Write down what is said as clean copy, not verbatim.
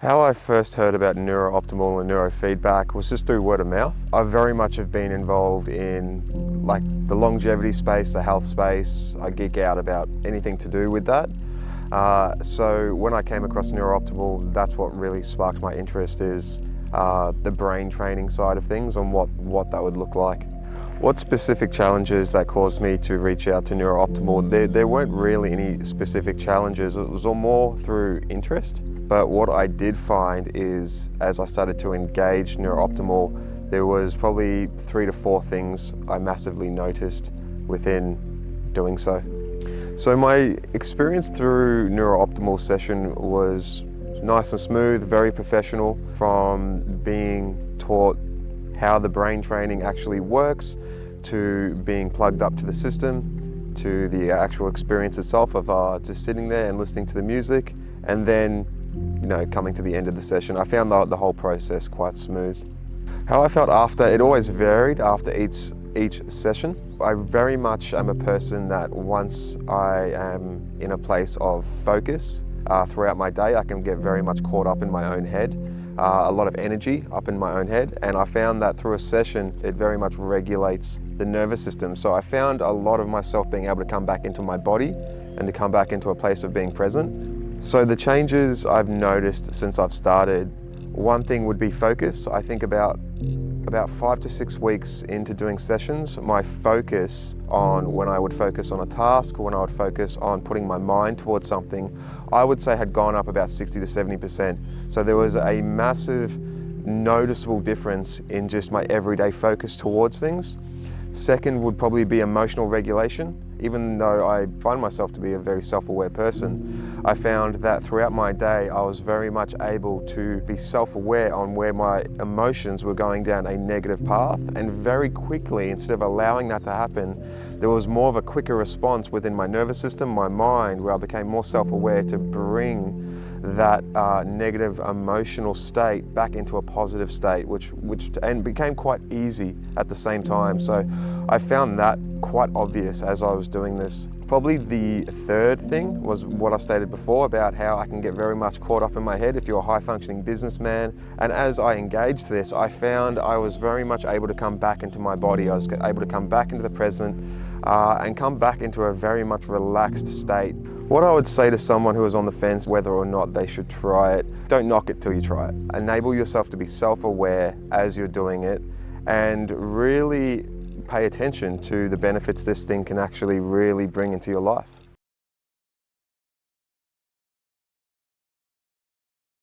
How I first heard about NeurOptimal and neurofeedback was just through word of mouth. I very much have been involved in the longevity space, the health space. I geek out about anything to do with that. So when I came across NeurOptimal, that's what really sparked my interest is the brain training side of things and what that would look like. What specific challenges that caused me to reach out to NeurOptimal? There weren't really any specific challenges. It was all more through interest. But what I did find is, as I started to engage NeurOptimal, there was probably 3 to 4 things I massively noticed within doing so. So my experience through NeurOptimal session was nice and smooth, very professional, from being taught how the brain training actually works, to being plugged up to the system, to the actual experience itself of just sitting there and listening to the music, and then coming to the end of the session. I found the whole process quite smooth. How I felt after, it always varied after each session. I very much am a person that once I am in a place of focus throughout my day, I can get very much caught up in my own head, a lot of energy up in my own head, and I found that through a session it very much regulates the nervous system. So I found a lot of myself being able to come back into my body and to come back into a place of being present. So the changes I've noticed since I've started, one thing would be focus. I think about 5 to 6 weeks into doing sessions, my focus on when I would focus on a task, when I would focus on putting my mind towards something, I would say had gone up about 60 to 70%. So there was a massive noticeable difference in just my everyday focus towards things. Second would probably be emotional regulation. Even though I find myself to be a very self-aware person, I found that throughout my day I was very much able to be self-aware on where my emotions were going down a negative path, and very quickly, instead of allowing that to happen, there was more of a quicker response within my nervous system, my mind, where I became more self-aware to bring that negative emotional state back into a positive state, which became quite easy at the same time. So I found that quite obvious as I was doing this. Probably the third thing was what I stated before about how I can get very much caught up in my head if you're a high-functioning businessman. And as I engaged this, I found I was very much able to come back into my body. I was able to come back into the present and come back into a very much relaxed state. What I would say to someone who is on the fence whether or not they should try it, don't knock it till you try it. Enable yourself to be self-aware as you're doing it and really pay attention to the benefits this thing can actually really bring into your life.